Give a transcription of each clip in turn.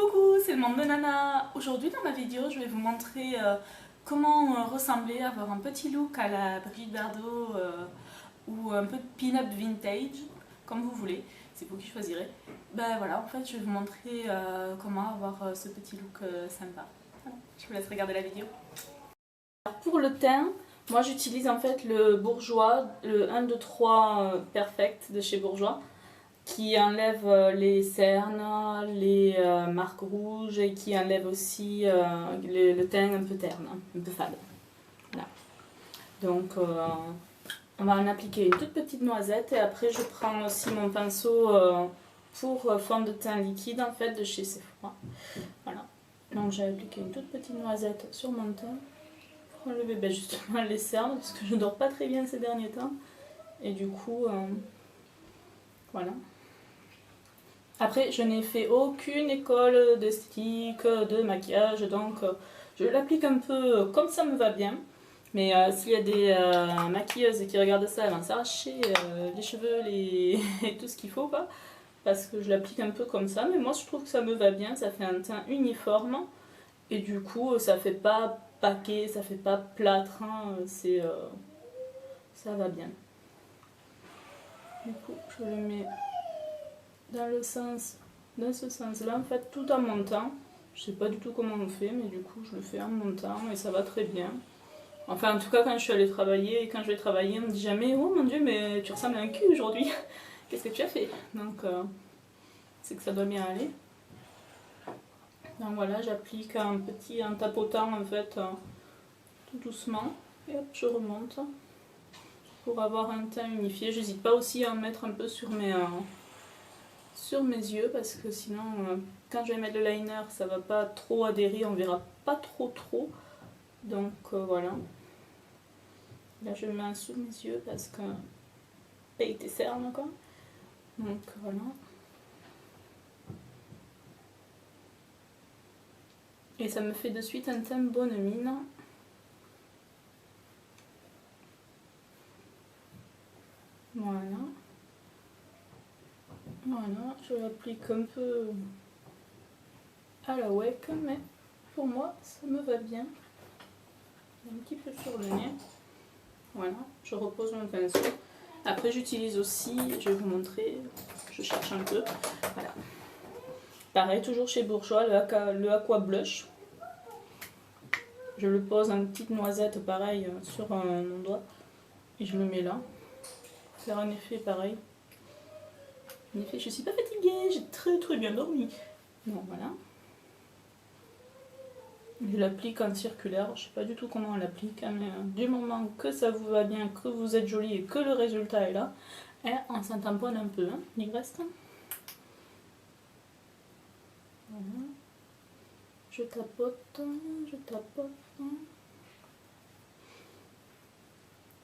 Coucou, c'est le monde de Nana. Aujourd'hui dans ma vidéo je vais vous montrer comment ressembler, avoir un petit look à la Brigitte Bardot ou un peu de pin-up vintage, comme vous voulez, c'est vous qui choisirez. Ben voilà, en fait je vais vous montrer comment avoir ce petit look sympa. Voilà, je vous laisse regarder la vidéo. Alors, pour le teint, moi j'utilise en fait le Bourjois, le 1, 2, 3 Perfect de chez Bourjois, qui enlève les cernes, les marques rouges et qui enlève aussi le teint un peu terne, un peu fade. Voilà. Donc on va en appliquer une toute petite noisette et après je prends aussi mon pinceau pour fond de teint liquide en fait de chez Sephora. Voilà. Donc j'ai appliqué une toute petite noisette sur mon teint pour enlever justement les cernes parce que je ne dors pas très bien ces derniers temps et du coup voilà. Après, je n'ai fait aucune école d'esthétique, de maquillage, donc je l'applique un peu comme ça me va bien. Mais s'il y a des maquilleuses qui regardent ça, elles vont s'arracher les cheveux, et tout ce qu'il faut, quoi. Parce que je l'applique un peu comme ça. Mais moi, je trouve que ça me va bien, ça fait un teint uniforme. Et du coup, ça fait pas paquet, ça fait pas plâtre, hein, ça va bien. Du coup, je le mets dans ce sens-là, en fait, tout en montant. Je sais pas du tout comment on fait, mais du coup, je le fais en montant et ça va très bien. Enfin, en tout cas, quand je suis allée travailler, et quand je vais travailler, on me dit jamais: oh mon dieu, mais tu ressembles à un cul aujourd'hui. Qu'est-ce que tu as fait? Donc, c'est que ça doit bien aller. Donc voilà, j'applique en tapotant en fait, tout doucement. Et hop, je remonte pour avoir un teint unifié. J'hésite pas aussi à en mettre un peu sur mes yeux parce que sinon quand je vais mettre le liner ça va pas trop adhérer, on verra pas trop donc voilà, là je le mets sous mes yeux parce que paye tes cernes quoi, donc voilà. Et ça me fait de suite un teint bonne mine. Voilà. Voilà, je l'applique un peu à la wake, mais pour moi ça me va bien. Un petit peu sur le nez. Voilà, je repose mon pinceau. Après j'utilise aussi, je vais vous montrer, je cherche un peu. Voilà. Pareil, toujours chez Bourjois, le Aqua Blush. Je le pose en petite noisette pareil sur mon doigt. Et je le mets là. Pour faire un effet pareil. En effet, je suis pas fatiguée, j'ai très bien dormi. Donc voilà. Je l'applique en circulaire, je sais pas du tout comment on l'applique, hein, mais du moment que ça vous va bien, que vous êtes jolie et que le résultat est là, hein, on s'en tamponne un peu, hein, il reste. Voilà. Je tapote, je tapote.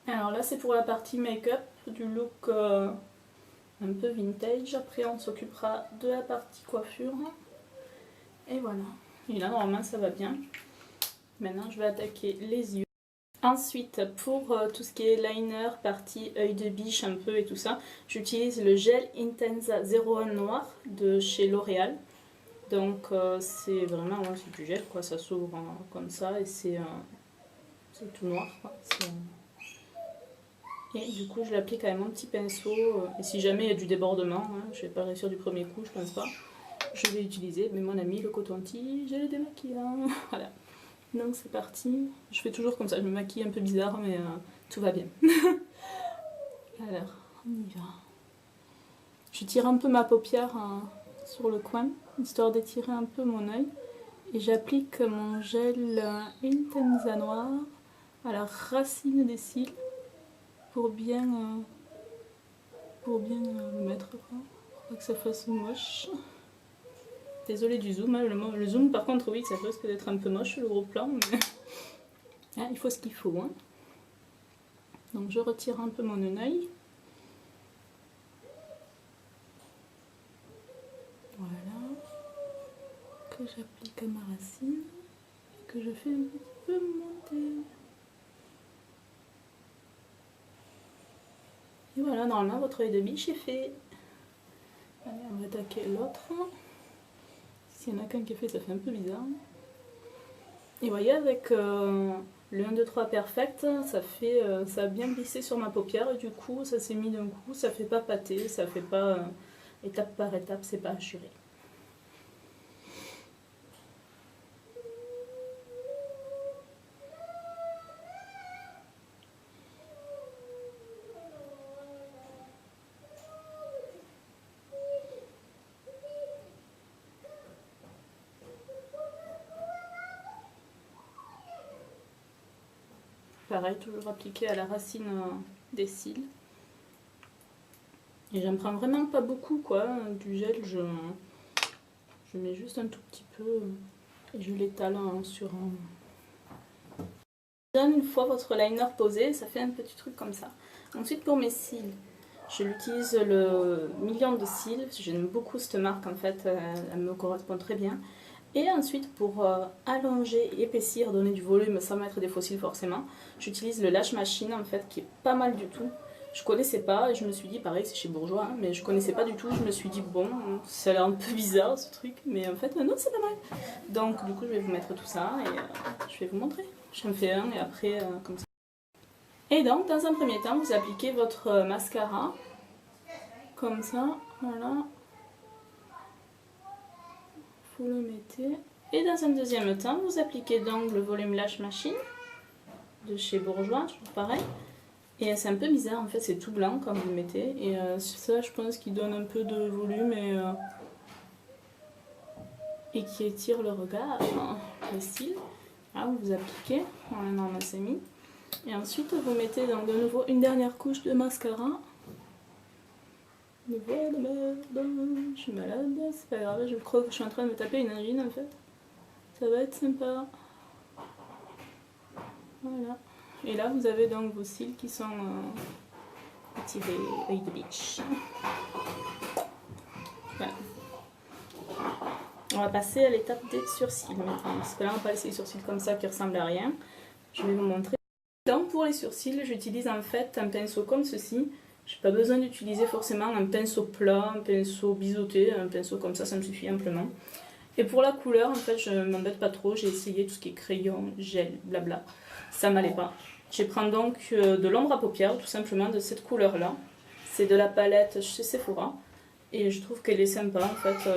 Alors là c'est pour la partie make-up du look un peu vintage. Après on s'occupera de la partie coiffure. Et voilà. Et là normalement ça va bien. Maintenant je vais attaquer les yeux. Ensuite pour tout ce qui est liner, partie œil de biche un peu et tout ça, j'utilise le gel Intensa 01 noir de chez L'Oréal. Donc c'est vraiment, ouais, c'est du gel quoi, ça s'ouvre comme ça et c'est tout noir quoi. Et du coup je l'applique avec mon petit pinceau et si jamais il y a du débordement, hein, je vais pas réussir du premier coup, je pense pas, je vais utiliser mais mon ami le coton-tige et le démaquillant. Voilà, donc c'est parti. Je fais toujours comme ça, je me maquille un peu bizarre mais tout va bien. Alors on y va. Je tire un peu ma paupière sur le coin histoire d'étirer un peu mon œil et j'applique mon gel Intensa noir à la racine des cils pour bien le mettre quoi, pour pas que ça fasse moche. Désolée du zoom, hein. Le zoom par contre oui ça risque d'être un peu moche le gros plan, mais ah, il faut ce qu'il faut, hein. Donc je retire un peu mon œil. Voilà, que j'applique à ma racine et que je fais un petit peu monter. Et voilà, normalement votre œil de biche est fait. Allez, on va attaquer l'autre. S'il y en a qu'un qui est fait, ça fait un peu bizarre. Et vous voyez, avec le 1, 2, 3 Perfect, ça a bien glissé sur ma paupière. Et du coup, ça s'est mis d'un coup. Ça fait pas pâté, ça fait pas étape par étape, c'est pas assuré. Pareil, toujours appliqué à la racine des cils. Et j'en prends vraiment pas beaucoup, quoi. Du gel, je mets juste un tout petit peu et je l'étale sur un... Une fois votre liner posé, ça fait un petit truc comme ça. Ensuite, pour mes cils, je l'utilise le million de cils. J'aime beaucoup cette marque, en fait, elle me correspond très bien. Et ensuite, pour allonger, épaissir, donner du volume sans mettre des faux cils forcément, j'utilise le Lash Machine, en fait, qui est pas mal du tout. Je connaissais pas et je me suis dit, pareil, c'est chez Bourjois, hein, mais je connaissais pas du tout. Je me suis dit, bon, ça a l'air un peu bizarre ce truc, mais en fait, non, c'est pas mal. Donc, du coup, je vais vous mettre tout ça et je vais vous montrer. J'en fais un et après, comme ça. Et donc, dans un premier temps, vous appliquez votre mascara, comme ça, voilà. Vous le mettez. Et dans un deuxième temps, vous appliquez donc le volume Lash Machine de chez Bourjois, toujours pareil. Et c'est un peu bizarre, en fait, c'est tout blanc quand vous le mettez. Et ça, je pense qu'il donne un peu de volume et qui étire le regard, le cils. Là, vous appliquez, voilà, normalement c'est mis. Et ensuite, vous mettez donc de nouveau une dernière couche de mascara. Je suis malade, c'est pas grave, je crois que je suis en train de me taper une angine en fait. Ça va être sympa. Voilà. Et là, vous avez donc vos cils qui sont étirés, œil de biche. Voilà. On va passer à l'étape des sourcils maintenant. Parce que là, on va pas laisser les sourcils comme ça qui ressemblent à rien. Je vais vous montrer. Donc, pour les sourcils, j'utilise en fait un pinceau comme ceci. Je n'ai pas besoin d'utiliser forcément un pinceau plat, un pinceau biseauté, un pinceau comme ça me suffit amplement. Et pour la couleur, en fait, je m'embête pas trop. J'ai essayé tout ce qui est crayon, gel, blabla. Ça m'allait pas. Je prends donc de l'ombre à paupières, tout simplement de cette couleur-là. C'est de la palette chez Sephora. Et je trouve qu'elle est sympa. En fait,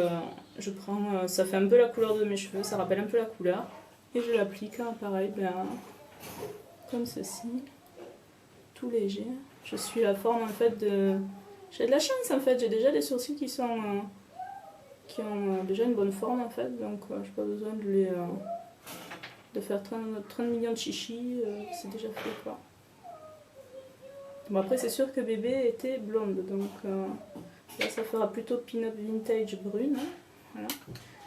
je prends, ça fait un peu la couleur de mes cheveux, ça rappelle un peu la couleur. Et je l'applique, hein, pareil, comme ceci. Tout léger. Je suis la forme en fait de... J'ai de la chance en fait, j'ai déjà des sourcils qui ont déjà une bonne forme en fait, donc j'ai pas besoin de faire 30 millions de chichis, c'est déjà fait quoi. Bon après c'est sûr que bébé était blonde, donc là ça fera plutôt pin-up vintage brune, hein, voilà.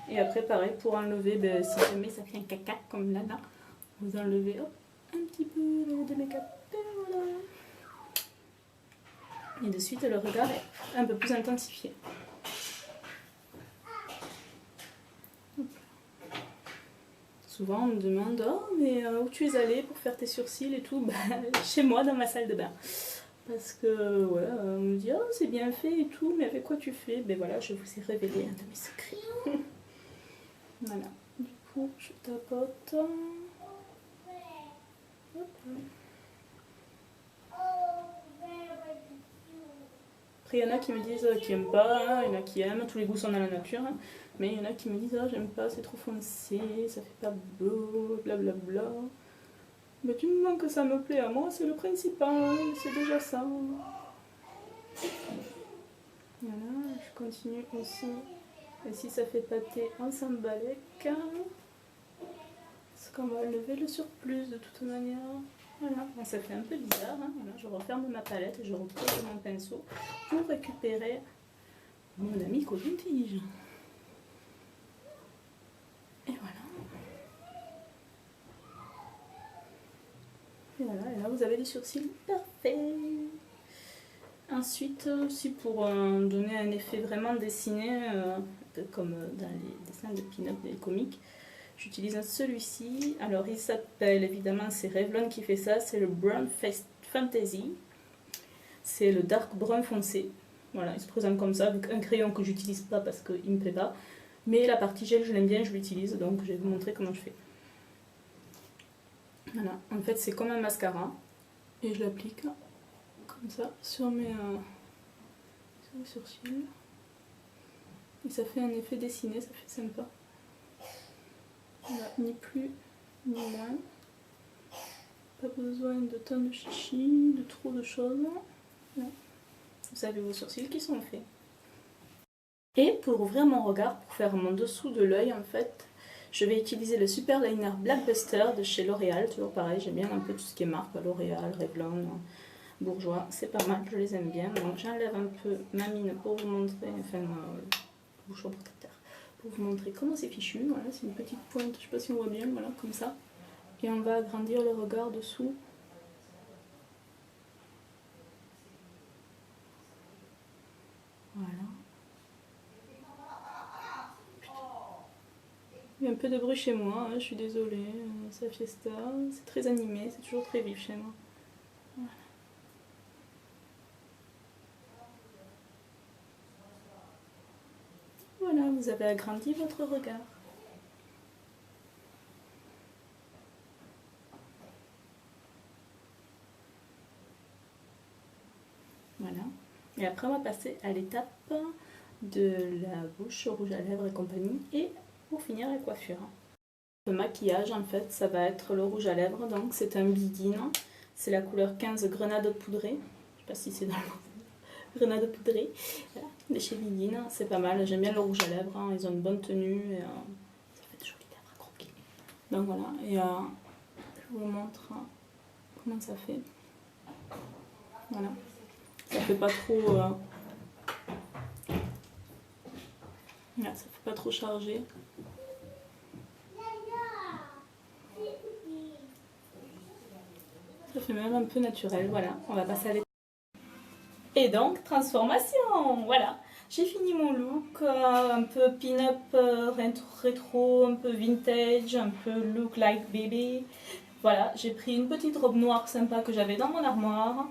Et après pareil pour enlever, si jamais ça fait un caca comme là, vous enlevez hop, un petit peu de make-up, voilà. Et de suite, le regard est un peu plus intensifié. Souvent, on me demande « Oh, mais où tu es allée pour faire tes sourcils et tout ?» Chez moi, dans ma salle de bain. Parce que, ouais, on me dit « Oh, c'est bien fait et tout, mais avec quoi tu fais ?» Ben voilà, je vous ai révélé un de mes secrets. Voilà. Du coup, je tapote. Hop. Après, il y en a qui me disent qu'ils n'aiment pas, il y en a qui aiment, tous les goûts sont dans la nature. Hein. Mais il y en a qui me disent « Ah, j'aime pas, c'est trop foncé, ça fait pas beau, blablabla. » Mais du moment que ça me plaît à moi, c'est le principal, c'est déjà ça. Voilà, je continue aussi. Et si ça fait pâté, on s'emballe. Parce qu'on va lever le surplus de toute manière. Voilà, bon, ça fait un peu bizarre. Hein. Voilà, je referme ma palette et je repose mon pinceau pour récupérer mon ami coton-tige. Et voilà. Et voilà, et là vous avez des sourcils parfaits. Ensuite, aussi pour donner un effet vraiment dessiné, comme dans les dessins de pin-up des comiques, j'utilise celui-ci. Alors il s'appelle, évidemment c'est Revlon qui fait ça, c'est le Brown Fantasy. C'est le dark brun foncé. Voilà, il se présente comme ça, avec un crayon que j'utilise pas parce qu'il me plaît pas. Mais la partie gel, je l'aime bien, je l'utilise, donc je vais vous montrer comment je fais. Voilà, en fait c'est comme un mascara, et je l'applique comme ça sur mes sourcils. Et ça fait un effet dessiné, ça fait sympa. Voilà, ni plus ni moins. Pas besoin de tant de chichi, de trop de choses. Voilà. Vous avez vos sourcils qui sont faits. Et pour ouvrir mon regard, pour faire mon dessous de l'œil en fait, je vais utiliser le Super Liner Black Buster de chez L'Oréal. Toujours pareil, j'aime bien un peu tout ce qui est marque, L'Oréal, Revlon, Bourjois, c'est pas mal, je les aime bien. Donc j'enlève un peu ma mine pour vous montrer, enfin bouchon protecteur, pour vous montrer comment c'est fichu. Voilà, c'est une petite pointe, je sais pas si on voit bien, voilà, comme ça. Et on va agrandir le regard dessous. Voilà. Il y a un peu de bruit chez moi, hein, je suis désolée, c'est la fiesta, c'est très animé, c'est toujours très vif chez moi. Voilà. Voilà, vous avez agrandi votre regard. Voilà. Et après, on va passer à l'étape de la bouche, rouge à lèvres et compagnie. Et pour finir, la coiffure. Le maquillage, en fait, ça va être le rouge à lèvres. Donc, c'est un Begin. C'est la couleur 15 grenade poudrée. Je sais pas si c'est dans le grenade poudrée. Voilà. De chez Begin, c'est pas mal. J'aime bien le rouge à lèvres. Hein. Ils ont une bonne tenue. Et, ça fait de jolies lèvres à croquer. Donc voilà. Et je vous montre comment ça fait. Voilà. Ça fait pas trop. Là, ça fait pas trop chargé. Ça fait même un peu naturel. Voilà, on va passer à l'étape. Et donc, transformation. Voilà, j'ai fini mon look. Un peu pin-up rétro, un peu vintage, un peu look like baby. Voilà, j'ai pris une petite robe noire sympa que j'avais dans mon armoire.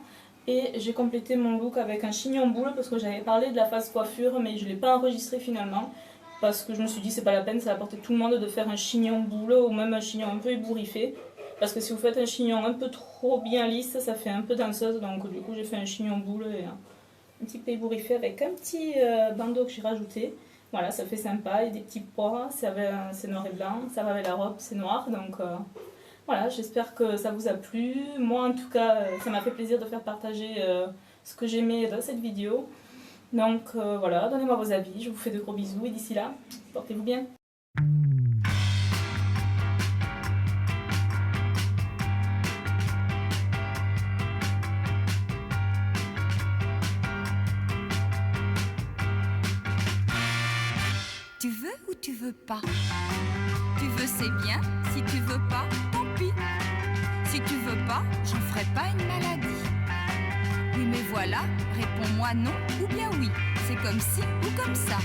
Et j'ai complété mon look avec un chignon boule parce que j'avais parlé de la phase coiffure mais je ne l'ai pas enregistré finalement parce que je me suis dit c'est pas la peine, ça va apporter tout le monde de faire un chignon boule ou même un chignon un peu ébouriffé parce que si vous faites un chignon un peu trop bien lisse ça fait un peu danseuse, donc du coup j'ai fait un chignon boule et un petit peu ébouriffé avec un petit bandeau que j'ai rajouté. Voilà, ça fait sympa, il y a des petits pois, c'est noir et blanc, ça va avec la robe, c'est noir, donc voilà, j'espère que ça vous a plu. Moi en tout cas, ça m'a fait plaisir de faire partager ce que j'aimais dans cette vidéo. Donc voilà, donnez-moi vos avis, je vous fais de gros bisous et d'ici là, portez-vous bien. Tu veux ou tu veux pas? Tu veux, c'est bien. Si tu veux pas, tant pis. Si tu veux pas, j'en ferai pas une maladie. Oui mais voilà, réponds-moi non ou bien oui. C'est comme ci ou comme ça.